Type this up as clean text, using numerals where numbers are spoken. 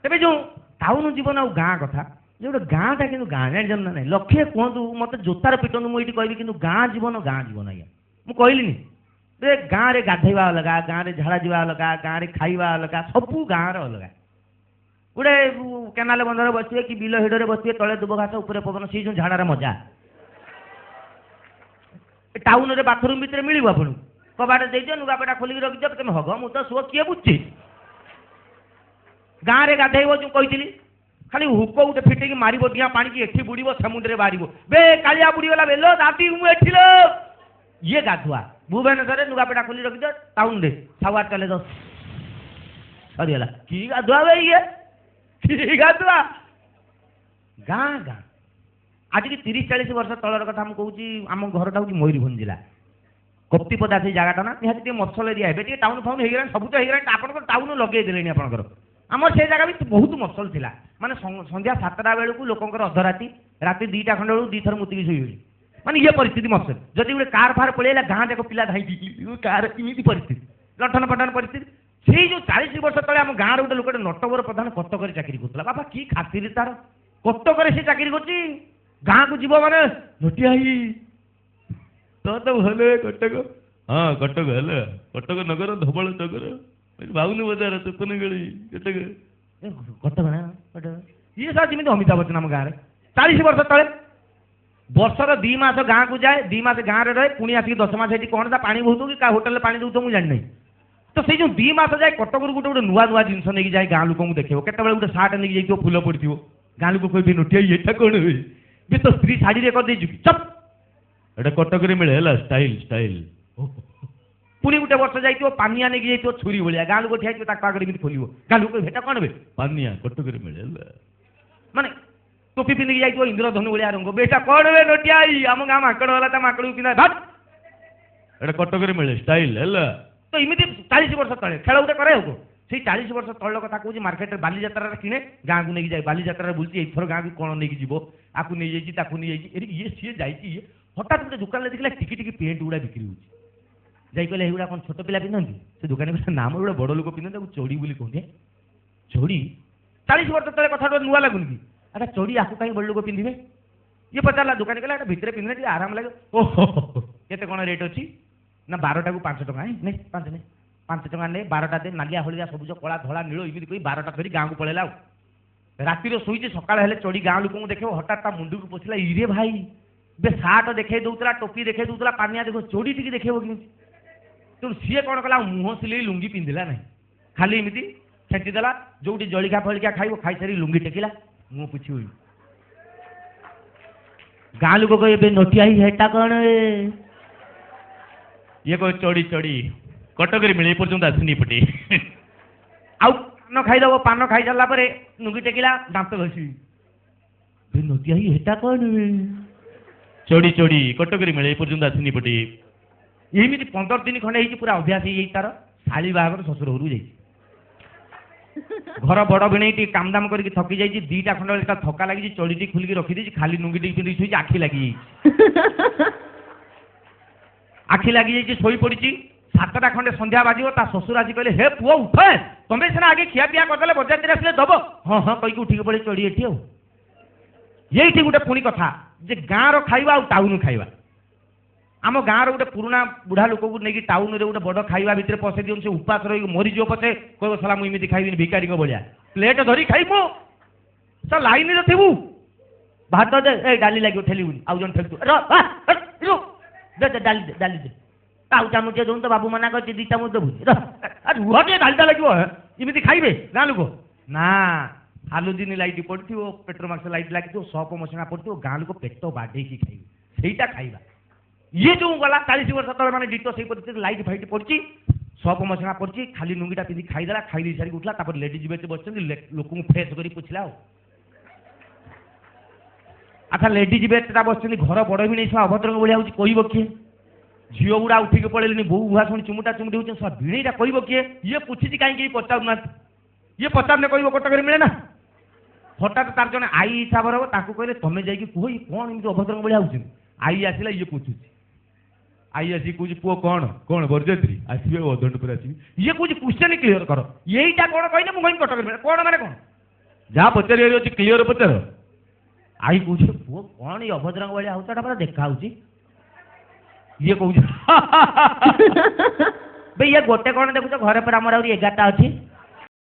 तेरे जो टाउन जीवन आउ गाँ कथा जो गोटे गाँटा कि गाँ जान ना लक्षे कहतु मत जोतार पिटन मुझे कहबी कि गाँ जीवन आज्ञा मुझे कहली रे गाँव में गाधेवा अलग गाँव में झाड़ा जा अलग गाँव में खाइबा अलग सबू गाँव अलग गोटे केनाल बंधर बसवे कि बिल हिडे बसवे तले दुब घास उपर पवन से जो झाड़ार मजा टाउन रे बाथरूम भितर मिल आपन कबाट दे नुगापटा खोलिक रखिद तुम हग मु तो सुख किए बुझे गाँव में गाधेब जो कही खाली हुक गोटे फिटेक मार दिया पानी की एठी बुड़ समुद्र बाहर बे कालिया बुड़ीगला बेलो राति मुझे ये गाधुआ भुवनेश्वर नुगापटा खोली रखिद टाउन रे सावार चले दो सरीगला कि गाधुआ बे ये कि गाधुआ गाँ गाँ आज की 30-40 वर्ष तलर कथा मुझे कहूँ आम घरटा हूँ मयूरभंज जिला कप्तिपदा से जगटा ना निहती मफसल एरिया है टाउन फाउन हो सब तो हो आप टाउन लगे आपंकर आमर से जगह भी बहुत मफसल थिला माने संध्या 7टा बेलू लोकंर अधराति राति 2टा खंड बेलू 2 थर मुतिक शोइबी माने ये परिस्थिति मफसल जदि गोटे कार फार पड़ेगा गाँ जाक पिला धाई कार इमिति परिस्थिति लठन पठन परिस्थिति से जो 40 वर्ष तले आम गाँव गोटे लोक नटवर प्रधान कटक चाकरी करुला बाबा कि खातिर तार कटक से चाकरी कर गाँ को जीव माने नटिया तो भले कटक हाँ कटक है कटक नगर धबल नगर बाउन बजार चेतन गली कटक ये सब जमी अमिताभ बच्चन आम गाँव 40 वर्ष तले वर्षर 2 मास गाँ को जाए 2 मास गाँव में रहे पुणी आसिक 10 मास कौन सा पानी बहुत कि होटेल पानी दौ मुझे जानी तो से जो 2 मास जाए कटक गोटे गोटे नुआ नुआ जिन नहीं जाए गाँ लोक देखो केतवे गोटे सार्ट नहीं जाइए फुल पड़ो गाँ लोक कह नोटिया ये कौन हुए तो स्त्री शाढ़ी कर चप एटा कटक मिले स्टाइल स्टाइल पुणी गोटे वर्ष जाइए पानिया नहीं जाइए छुरी भाया गाँ लोक ठिया आगे खोल गाँ लोक भेटा कौन हे पानिया कटक मिले माने टोपी पिंधिक जाइए इंद्रधनु भाया रंग बेटा कौन हे नटिया आम गाँ माकड़ वाला माकड़ पिंधा भात एटा कटक मिले स्टाइल है तो इमती 40 वर्ष तले खेल गोटे करे से 40 वर्ष तल कथा कहूँ मार्केट बालीजात्रा किणे गाँ को लेकिन जाए बालीजात्रा बुलती एथर गाँ को कौन लेकिन जीव आपको नहीं जाइए ये सी जाइए हठात गोटे दुकान देखला टिकी टिकी पेंट गुड़ा बिक्री होगी जाई कहले एगुड़ा कौन छोट पिला पिंधती से दुकान कहला नाम गोटे बड़ लोक पिंधते चोड़ी बोली कहते चोड़ी 40 वर्ष तले कथा नुआ लगुन कि अरे चोड़ी आपको कहीं बड़ लोक पिंधे ये पचारा दुकान कहला भितर पिंधे आराम लगे ओहो केते कौन रेट अच्छी ना 12टा को 5 टका नहीं 5 नहीं 5 टका नहीं 12टा दे नालिया हलिया सबुज कला धला नील इमिति कही 12टा धरी गाँव को पड़ेगा रातिर शोचे सकाल हेले चढ़ी गाँ लोक देखे हठात ता मुंड को पशिला इरे भाई बे सार्ट देखे दूसरा टोपी देखे दूसरा पानिया देखो चोड़ी टी देखे कि तेणु सी कौन कला मुह सिले लुंगी पिंधिला ना खाली एमती छेचिदेला जो जलिखा फलिखा खाइब खाई सारी लुंगी टेकिला मुह पुछि हुई गाँ लोक कहे नटिया हेटा कौन ये कह चढ़ी चढ़ी कटक मिले पर्यटन आसनी पटे आउ पान खाईदेव पान खाई सारा लुंगी टेकिला दांत घसी नटिया हेटा कौन चढ़ी चढ़ी कटक मिले पर्यटन आसनी पटे एमती 15 दिन खंडे पूरा अभ्यास हो तार शाली बाहर शशुर घर जा घर बड़ भिणे काम दाम करके थकी जाइए 2टा खंड थका लगी चढ़ी खुलिक रखी खाली लुंगी टी पिंधि शोई आखि लगी आखि लगी शोई पड़ी 7टा खंडे संध्या बाजिब ता शशुर आज कहले हे पुओ उठ तुम्हें सीना आगे खिया पिया करदे बजार आसले दब हाँ हाँ कहीकि उठिक पड़े चढ़ी एटी ये गोटे पुणी कथा जे गाँव खाइबा आ टाउन खाइबा आम गाँव गोटे पुराना बुढ़ा लोक को लेकिन टाउन रे गोटे बड़ खाइबा भितर पशे दियो से उपास रही मरीज पचे कह सला मुझे खाइबी भिकारी भाया प्लेट धरी खाइबू सर लाइन रे थी भात दे डाली लगे ठेलुनि आउ जन ठेलु दे डाली डाली दे आउ चामुचे दौन तो बाबू मना कर 2 चामुच देबू रुह टे डालटा लगे इमती खाइबे गाँ लोक ना हालोजिन लाइट पड़ो पेट्रोमाक्स लाइट लगे सप मसला पड़ो गाँ लोक पेट बाड़े खाइबे सहीटा खाइबा ये जो गला 40 वर्ष तले मैंने डिटो से परिस्थिति लाइट फाइट पड़ी सब मसला पड़ी खाली लुंगीटा पिंधि खाईदेला खाई सारी उठला लेडीज बेच बस लोक फ्रेश कर पूछला अच्छा लेडीज बेटा बस घर बड़ भी नहीं अभद्र भाया कह किए झील गुड़ा उठिक पड़े बो बुआ शुणी चुमुटा चुमुटी हो सब भिणईटा कह किए ये पूछी कहीं पचारूना ये पचारे कह कटक मिले ना हठात तार जन आई हिसाब हम ताकू कहले तुम जाकि कह कौन एम अभद्र भाया हो आई आसला ये पूछुची आई आसिक कौन पुओ कौन कौन बरजात्री आसवे अधघंटे पर आसवे ये कौन क्वेश्चन क्लीयर कर यहीटा कौन कहले मुझे कटक मिले कौन मैंने कौन ଯାହା ପଚାରିବାର ଅଛି କ୍ଲିୟର ପଚାର। ଆଇ କହୁଛି ପୁଅ କ'ଣ ଏଇ ଅଭଦ୍ରଙ୍କ ଭଳିଆ ହଉଛି ଏଟା ପୁରା ଦେଖା ହଉଛି। ଇଏ କହୁଛି ବେ ଇଏ ଗୋଟେ କ'ଣ ଦେଖୁଛ ଘରେ ପରେ ଆମର ଆହୁରି 11ଟା ଅଛି।